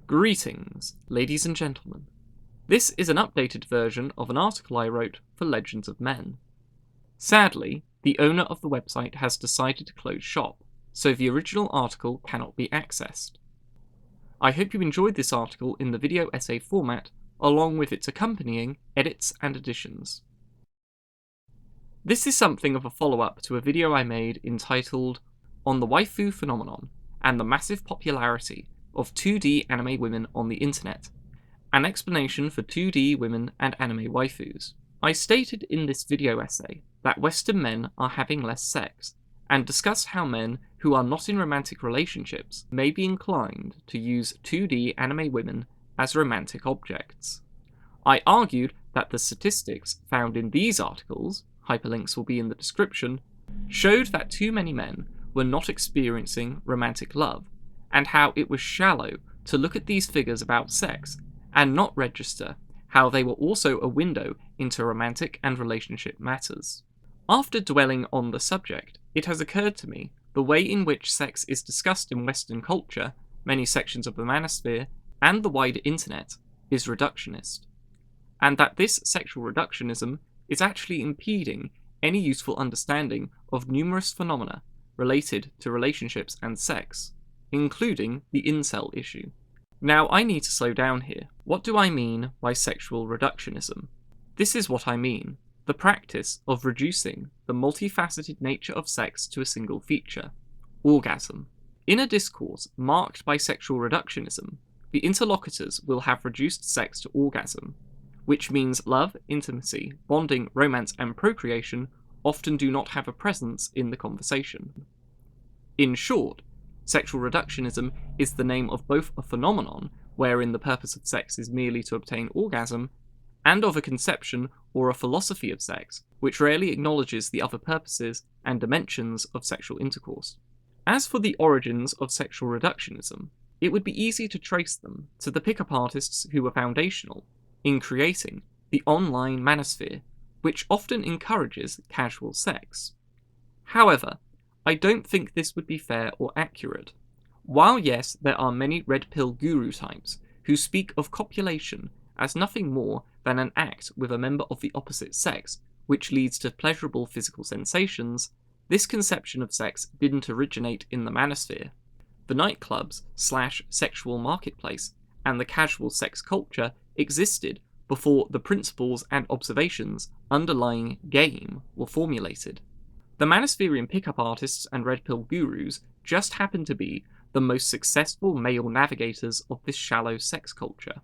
Greetings, ladies and gentlemen. This is an updated version of an article I wrote for Legends of Men. Sadly, the owner of the website has decided to close shop, so the original article cannot be accessed. I hope you enjoyed this article in the video essay format, along with its accompanying edits and additions. This is something of a follow-up to a video I made entitled On the Waifu Phenomenon and the Massive Popularity of 2D anime women on the internet, an explanation for 2D women and anime waifus. I stated in this video essay that Western men are having less sex, and discussed how men who are not in romantic relationships may be inclined to use 2D anime women as romantic objects. I argued that the statistics found in these articles, hyperlinks will be in the description, showed that too many men were not experiencing romantic love, and how it was shallow to look at these figures about sex and not register how they were also a window into romantic and relationship matters. After dwelling on the subject, it has occurred to me the way in which sex is discussed in Western culture, many sections of the manosphere, and the wider internet is reductionist, and that this sexual reductionism is actually impeding any useful understanding of numerous phenomena related to relationships and sex, including the incel issue. Now I need to slow down here. What do I mean by sexual reductionism? This is what I mean: the practice of reducing the multifaceted nature of sex to a single feature, orgasm. In a discourse marked by sexual reductionism, the interlocutors will have reduced sex to orgasm, which means love, intimacy, bonding, romance, and procreation often do not have a presence in the conversation. In short, sexual reductionism is the name of both a phenomenon wherein the purpose of sex is merely to obtain orgasm, and of a conception or a philosophy of sex which rarely acknowledges the other purposes and dimensions of sexual intercourse. As for the origins of sexual reductionism, it would be easy to trace them to the pickup artists who were foundational in creating the online manosphere, which often encourages casual sex. However, I don't think this would be fair or accurate. While yes, there are many red pill guru types who speak of copulation as nothing more than an act with a member of the opposite sex which leads to pleasurable physical sensations, this conception of sex didn't originate in the manosphere. The nightclubs / sexual marketplace and the casual sex culture existed before the principles and observations underlying game were formulated. The Manospherian pickup artists and red pill gurus just happen to be the most successful male navigators of this shallow sex culture.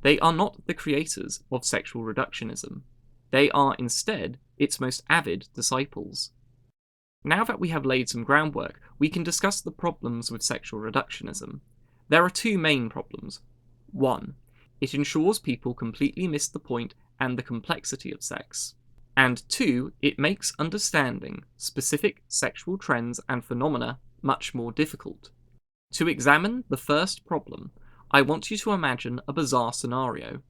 They are not the creators of sexual reductionism. They are instead its most avid disciples. Now that we have laid some groundwork, we can discuss the problems with sexual reductionism. There are two main problems. 1. It ensures people completely miss the point and the complexity of sex. And 2, it makes understanding specific sexual trends and phenomena much more difficult. To examine the first problem, I want you to imagine a bizarre scenario.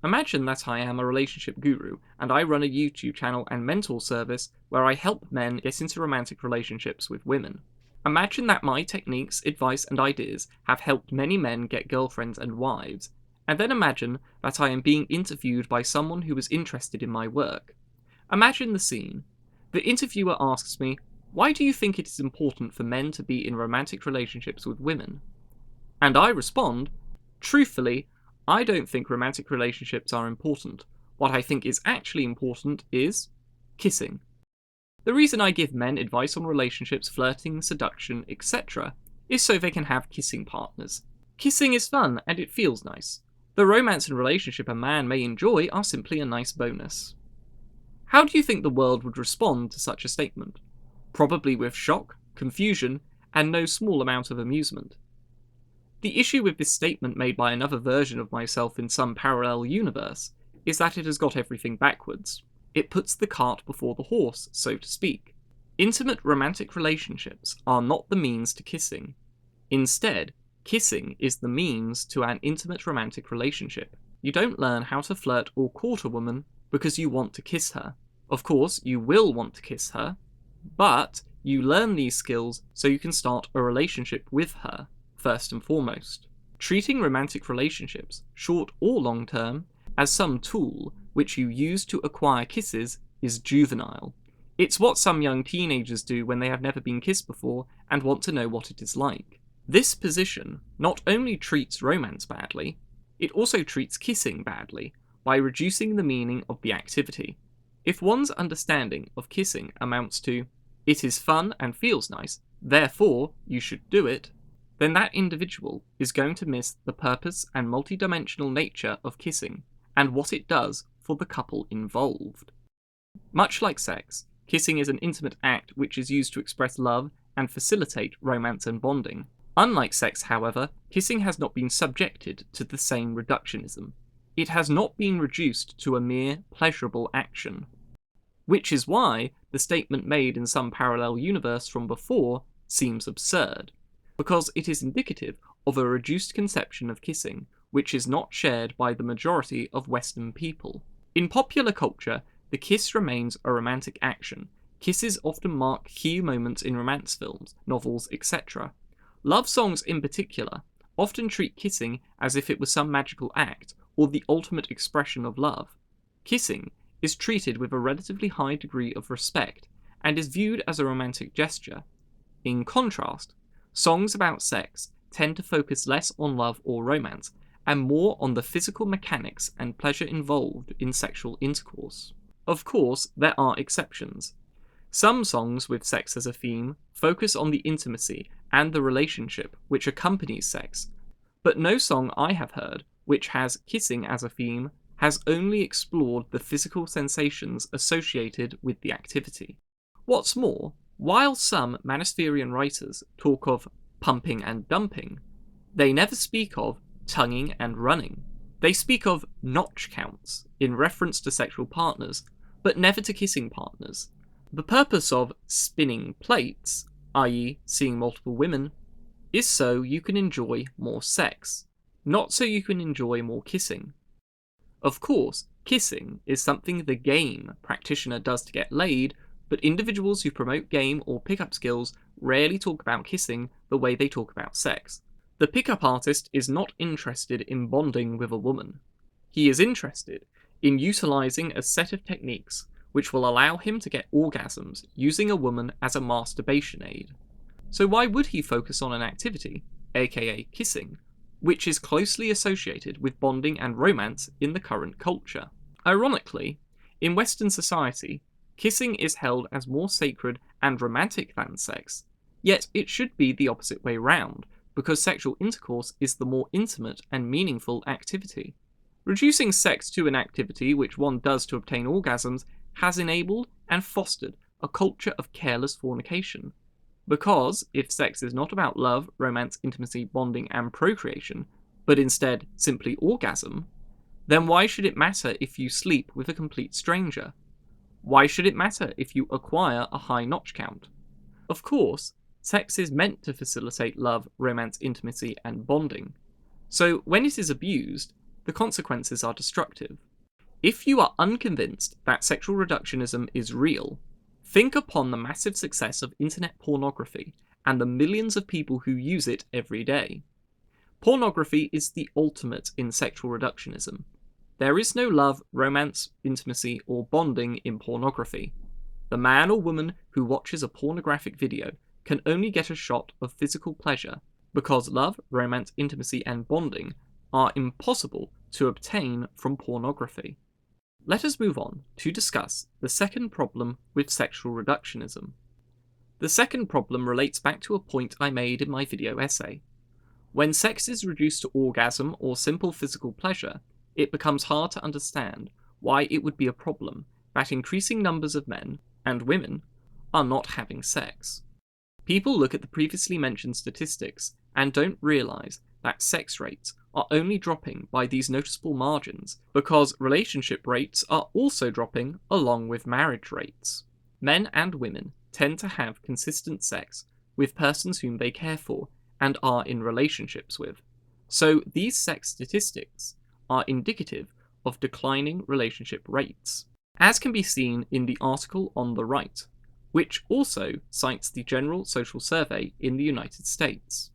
Imagine that I am a relationship guru, and I run a YouTube channel and mentor service where I help men get into romantic relationships with women. Imagine that my techniques, advice, and ideas have helped many men get girlfriends and wives, and then imagine that I am being interviewed by someone who is interested in my work. Imagine the scene. The interviewer asks me, "Why do you think it is important for men to be in romantic relationships with women?" And I respond, "Truthfully, I don't think romantic relationships are important. What I think is actually important is kissing." The reason I give men advice on relationships, flirting, seduction, etc. is so they can have kissing partners. Kissing is fun and it feels nice. The romance and relationship a man may enjoy are simply a nice bonus. How do you think the world would respond to such a statement? Probably with shock, confusion, and no small amount of amusement. The issue with this statement made by another version of myself in some parallel universe is that it has got everything backwards. It puts the cart before the horse, so to speak. Intimate romantic relationships are not the means to kissing. Instead, kissing is the means to an intimate romantic relationship. You don't learn how to flirt or court a woman because you want to kiss her. Of course, you will want to kiss her, but you learn these skills so you can start a relationship with her, first and foremost. treating romantic relationships, short or long term, as some tool which you use to acquire kisses is juvenile. It's what some young teenagers do when they have never been kissed before and want to know what it is like. This position not only treats romance badly, it also treats kissing badly by reducing the meaning of the activity. If one's understanding of kissing amounts to, it is fun and feels nice, therefore you should do it, then that individual is going to miss the purpose and multidimensional nature of kissing and what it does for the couple involved. Much like sex, kissing is an intimate act which is used to express love and facilitate romance and bonding. Unlike sex, however, kissing has not been subjected to the same reductionism. It has not been reduced to a mere pleasurable action. Which is why the statement made in some parallel universe from before seems absurd, because it is indicative of a reduced conception of kissing, which is not shared by the majority of Western people. In popular culture, the kiss remains a romantic action. Kisses often mark key moments in romance films, novels, etc. Love songs in particular often treat kissing as if it was some magical act or the ultimate expression of love. Kissing is treated with a relatively high degree of respect and is viewed as a romantic gesture. In contrast, songs about sex tend to focus less on love or romance and more on the physical mechanics and pleasure involved in sexual intercourse. Of course, there are exceptions. Some songs with sex as a theme focus on the intimacy and the relationship which accompanies sex, but no song I have heard which has kissing as a theme has only explored the physical sensations associated with the activity. What's more, while some Manospherian writers talk of pumping and dumping, they never speak of tonguing and running. They speak of notch counts in reference to sexual partners, but never to kissing partners. The purpose of spinning plates, i.e. seeing multiple women, is so you can enjoy more sex, not so you can enjoy more kissing. Of course, kissing is something the game practitioner does to get laid, but individuals who promote game or pickup skills rarely talk about kissing the way they talk about sex. The pickup artist is not interested in bonding with a woman. He is interested in utilizing a set of techniques which will allow him to get orgasms using a woman as a masturbation aid. So why would he focus on an activity, aka kissing, which is closely associated with bonding and romance in the current culture? Ironically, in Western society, kissing is held as more sacred and romantic than sex, yet it should be the opposite way round, because sexual intercourse is the more intimate and meaningful activity. Reducing sex to an activity which one does to obtain orgasms has enabled and fostered a culture of careless fornication. Because if sex is not about love, romance, intimacy, bonding, and procreation, but instead simply orgasm, then why should it matter if you sleep with a complete stranger? Why should it matter if you acquire a high notch count? Of course, sex is meant to facilitate love, romance, intimacy, and bonding. So when it is abused, the consequences are destructive. If you are unconvinced that sexual reductionism is real, think upon the massive success of internet pornography and the millions of people who use it every day. Pornography is the ultimate in sexual reductionism. There is no love, romance, intimacy, or bonding in pornography. The man or woman who watches a pornographic video can only get a shot of physical pleasure because love, romance, intimacy, and bonding are impossible to obtain from pornography. Let us move on to discuss the second problem with sexual reductionism. The second problem relates back to a point I made in my video essay. When sex is reduced to orgasm or simple physical pleasure, it becomes hard to understand why it would be a problem that increasing numbers of men and women are not having sex. People look at the previously mentioned statistics and don't realise that sex rates are only dropping by these noticeable margins because relationship rates are also dropping along with marriage rates. Men and women tend to have consistent sex with persons whom they care for and are in relationships with. So these sex statistics are indicative of declining relationship rates, as can be seen in the article on the right, which also cites the General Social Survey in the United States.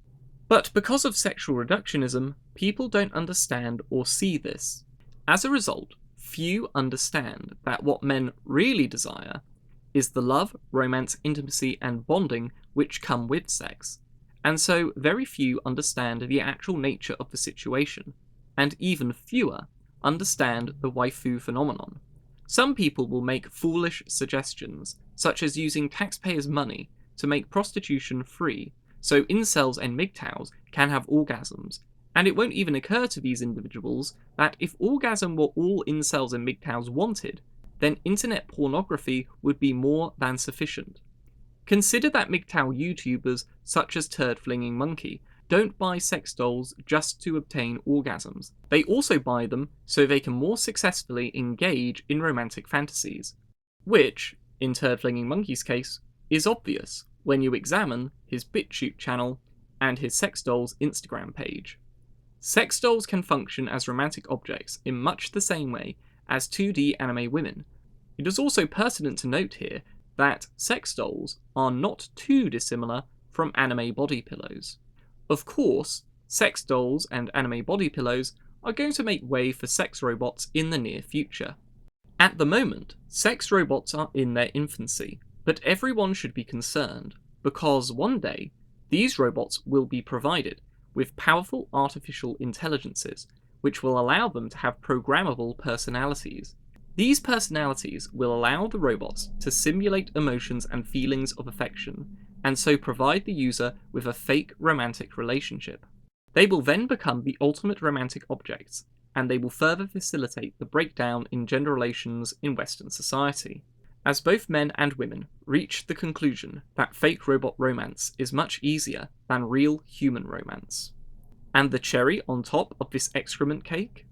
But because of sexual reductionism, people don't understand or see this. As a result, few understand that what men really desire is the love, romance, intimacy, and bonding which come with sex, and so very few understand the actual nature of the situation, and even fewer understand the waifu phenomenon. Some people will make foolish suggestions, such as using taxpayers' money to make prostitution free, so incels and MGTOWs can have orgasms, and it won't even occur to these individuals that if orgasm were all incels and MGTOWs wanted, then internet pornography would be more than sufficient. Consider that MGTOW YouTubers such as Turd Flinging Monkey don't buy sex dolls just to obtain orgasms. They also buy them so they can more successfully engage in romantic fantasies, which, in Turd Flinging Monkey's case, is obvious when you examine his BitChute channel and his sex dolls Instagram page. Sex dolls can function as romantic objects in much the same way as 2D anime women. It is also pertinent to note here that sex dolls are not too dissimilar from anime body pillows. Of course, sex dolls and anime body pillows are going to make way for sex robots in the near future. At the moment, sex robots are in their infancy, but everyone should be concerned, because one day, these robots will be provided with powerful artificial intelligences, which will allow them to have programmable personalities. These personalities will allow the robots to simulate emotions and feelings of affection, and so provide the user with a fake romantic relationship. They will then become the ultimate romantic objects, and they will further facilitate the breakdown in gender relations in Western society, as both men and women reach the conclusion that fake robot romance is much easier than real human romance. And the cherry on top of this excrement cake?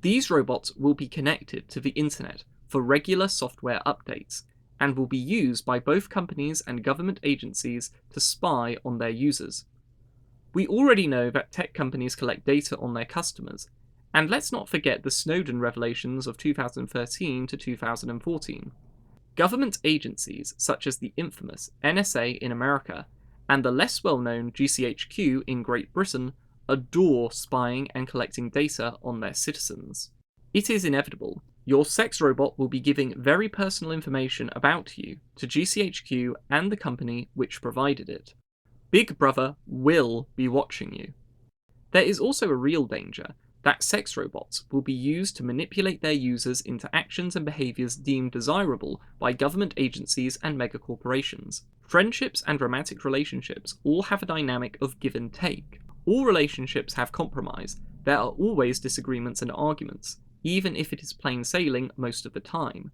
These robots will be connected to the internet for regular software updates, and will be used by both companies and government agencies to spy on their users. We already know that tech companies collect data on their customers, and let's not forget the Snowden revelations of 2013 to 2014. Government agencies such as the infamous NSA in America and the less well-known GCHQ in Great Britain adore spying and collecting data on their citizens. It is inevitable. Your sex robot will be giving very personal information about you to GCHQ and the company which provided it. Big Brother will be watching you. There is also a real danger that sex robots will be used to manipulate their users into actions and behaviours deemed desirable by government agencies and megacorporations. Friendships and romantic relationships all have a dynamic of give and take. All relationships have compromise. There are always disagreements and arguments, even if it is plain sailing most of the time.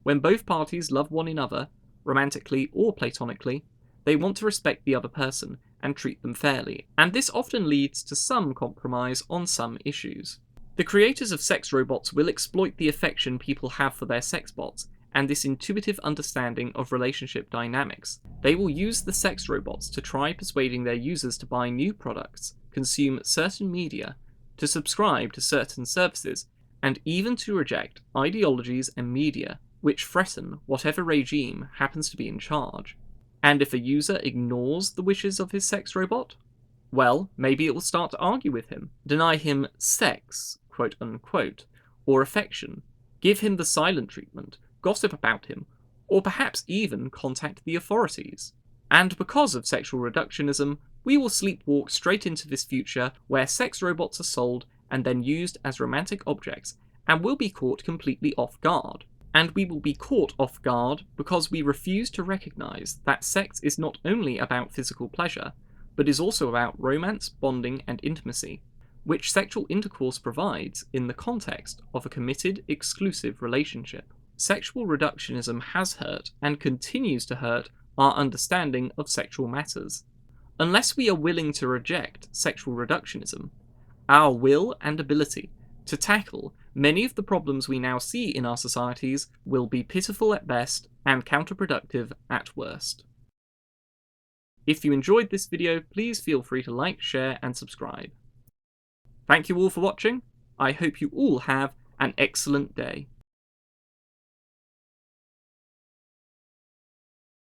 When both parties love one another, romantically or platonically, they want to respect the other person and treat them fairly, and this often leads to some compromise on some issues. The creators of sex robots will exploit the affection people have for their sex bots, and this intuitive understanding of relationship dynamics. They will use the sex robots to try persuading their users to buy new products, consume certain media, to subscribe to certain services, and even to reject ideologies and media which threaten whatever regime happens to be in charge. And if a user ignores the wishes of his sex robot, well, maybe it will start to argue with him, deny him sex, quote unquote, or affection, give him the silent treatment, gossip about him, or perhaps even contact the authorities. And because of sexual reductionism, we will sleepwalk straight into this future where sex robots are sold and then used as romantic objects, and will be caught completely off guard. And we will be caught off guard because we refuse to recognise that sex is not only about physical pleasure, but is also about romance, bonding, and intimacy, which sexual intercourse provides in the context of a committed, exclusive relationship. Sexual reductionism has hurt, and continues to hurt, our understanding of sexual matters. Unless we are willing to reject sexual reductionism, our will and ability to tackle many of the problems we now see in our societies will be pitiful at best and counterproductive at worst. If you enjoyed this video, please feel free to like, share, and subscribe. Thank you all for watching. I hope you all have an excellent day.